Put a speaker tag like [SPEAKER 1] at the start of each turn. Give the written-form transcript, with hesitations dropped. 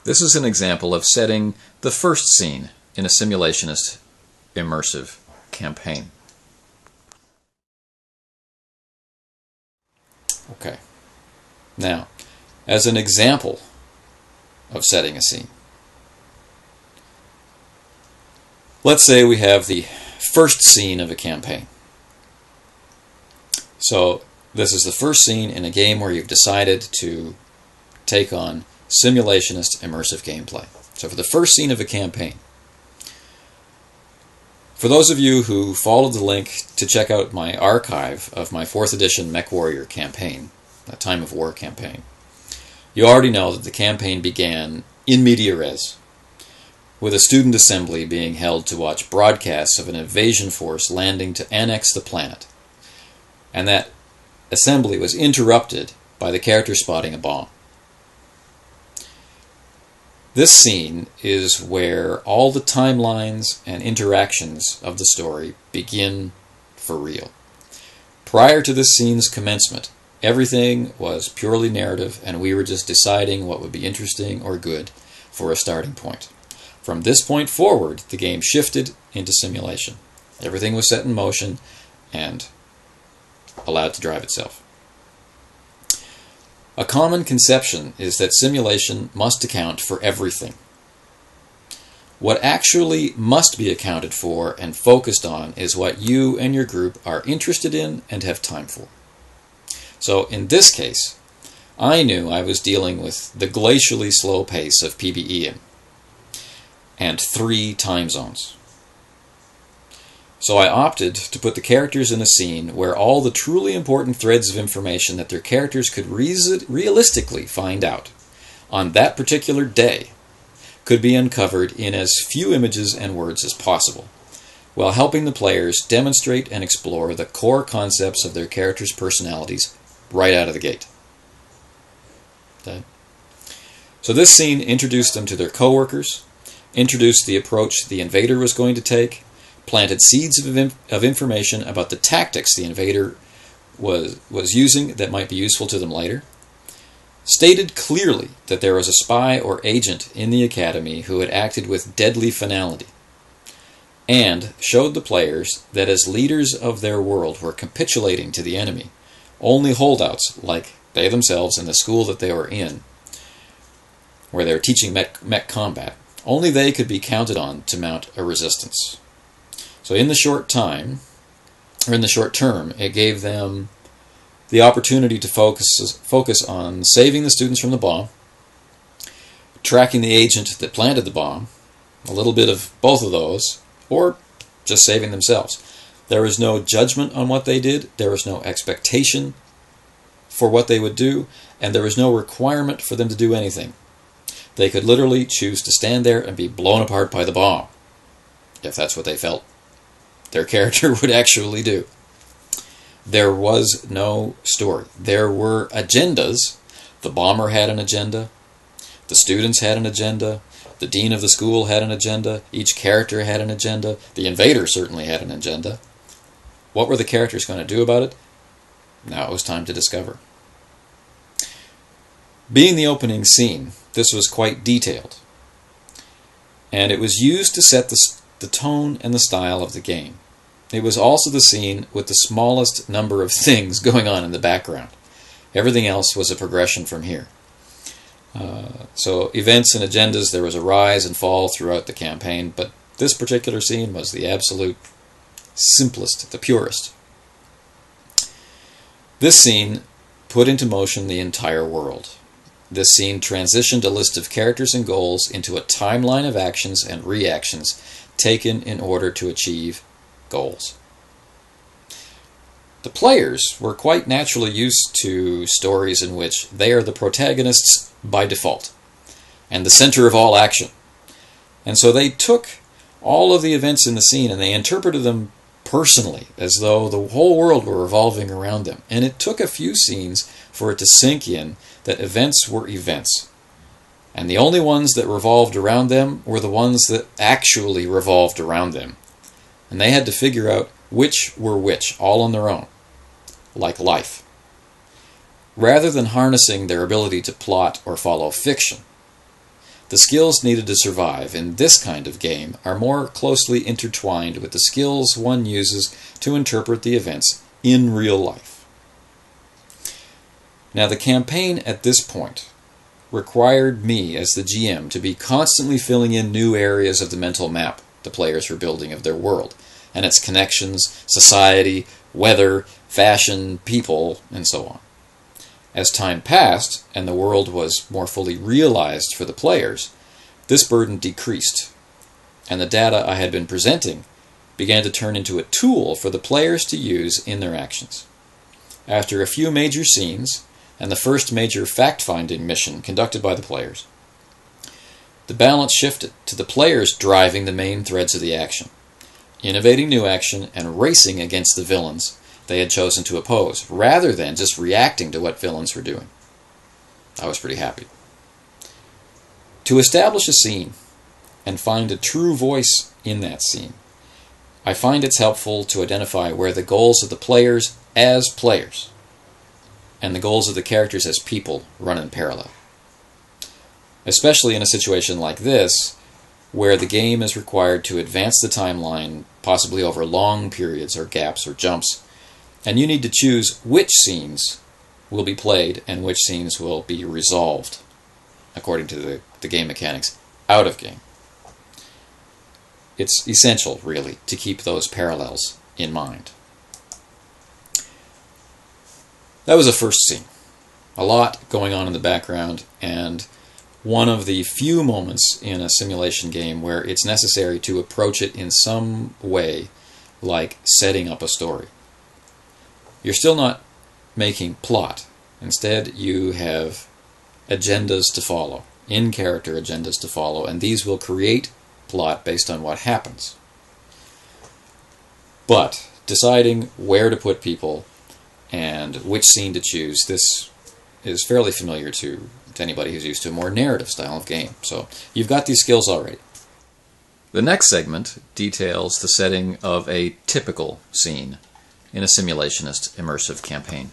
[SPEAKER 1] This is an example of setting the first scene in a simulationist immersive campaign. Okay. Now, as an example of setting a scene, let's say we have the first scene of a campaign. So this is the first scene in a game where you've decided to take on simulationist immersive gameplay. So for the first scene of a campaign, for those of you who followed the link to check out my archive of my 4th edition MechWarrior campaign, a Time of War campaign, you already know that the campaign began in media res, with a student assembly being held to watch broadcasts of an invasion force landing to annex the planet. And that assembly was interrupted by the character spotting a bomb. This scene is where all the timelines and interactions of the story begin for real. Prior to this scene's commencement, everything was purely narrative, and we were just deciding what would be interesting or good for a starting point. From this point forward, the game shifted into simulation. Everything was set in motion and allowed to drive itself. A common conception is that simulation must account for everything. What actually must be accounted for and focused on is what you and your group are interested in and have time for. So in this case, I knew I was dealing with the glacially slow pace of PBE and 3 time zones. So I opted to put the characters in a scene where all the truly important threads of information that their characters could realistically find out on that particular day could be uncovered in as few images and words as possible, while helping the players demonstrate and explore the core concepts of their characters' personalities right out of the gate. Okay. So this scene introduced them to their coworkers, introduced the approach the invader was going to take, planted seeds of information about the tactics the invader was using that might be useful to them later, stated clearly that there was a spy or agent in the academy who had acted with deadly finality, and showed the players that as leaders of their world were capitulating to the enemy, only holdouts, like they themselves in the school that they were in, where they were teaching mech combat, only they could be counted on to mount a resistance. So in the short term, it gave them the opportunity to focus on saving the students from the bomb, tracking the agent that planted the bomb, a little bit of both of those, or just saving themselves. There was no judgment on what they did, there was no expectation for what they would do, and there was no requirement for them to do anything. They could literally choose to stand there and be blown apart by the bomb, if that's what they felt their character would actually do. There was no story. There were agendas. The bomber had an agenda. The students had an agenda. The dean of the school had an agenda. Each character had an agenda. The invader certainly had an agenda. What were the characters going to do about it? Now it was time to discover. Being the opening scene, this was quite detailed, and it was used to set the tone and the style of the game. It was also the scene with the smallest number of things going on in the background. Everything else was a progression from here. So events and agendas, there was a rise and fall throughout the campaign, but this particular scene was the absolute simplest, the purest. This scene put into motion the entire world. This scene transitioned a list of characters and goals into a timeline of actions and reactions taken in order to achieve goals. The players were quite naturally used to stories in which they are the protagonists by default and the center of all action. And so they took all of the events in the scene and they interpreted them personally, as though the whole world were revolving around them. And it took a few scenes for it to sink in that events were events. And the only ones that revolved around them were the ones that actually revolved around them. And they had to figure out which were which, all on their own, like life. Rather than harnessing their ability to plot or follow fiction, The skills needed to survive in this kind of game are more closely intertwined with the skills one uses to interpret the events in real life. Now, the campaign at this point required me as the GM to be constantly filling in new areas of the mental map the players were building of their world, and its connections, society, weather, fashion, people, and so on. As time passed, and the world was more fully realized for the players, this burden decreased, and the data I had been presenting began to turn into a tool for the players to use in their actions. After a few major scenes, and the first major fact-finding mission conducted by the players, the balance shifted to the players driving the main threads of the action, innovating new action and racing against the villains they had chosen to oppose, rather than just reacting to what villains were doing. I was pretty happy. To establish a scene and find a true voice in that scene, I find it's helpful to identify where the goals of the players as players and the goals of the characters as people run in parallel. Especially in a situation like this, where the game is required to advance the timeline, possibly over long periods or gaps or jumps, and you need to choose which scenes will be played and which scenes will be resolved, according to the game mechanics, out of game. It's essential, really, to keep those parallels in mind. That was the first scene. A lot going on in the background, and one of the few moments in a simulation game where it's necessary to approach it in some way, like setting up a story. You're still not making plot. Instead, you have agendas to follow, in-character agendas to follow, and these will create plot based on what happens. But deciding where to put people and which scene to choose, this is fairly familiar to anybody who's used to a more narrative style of game. So you've got these skills already. The next segment details the setting of a typical scene in a simulationist immersive campaign.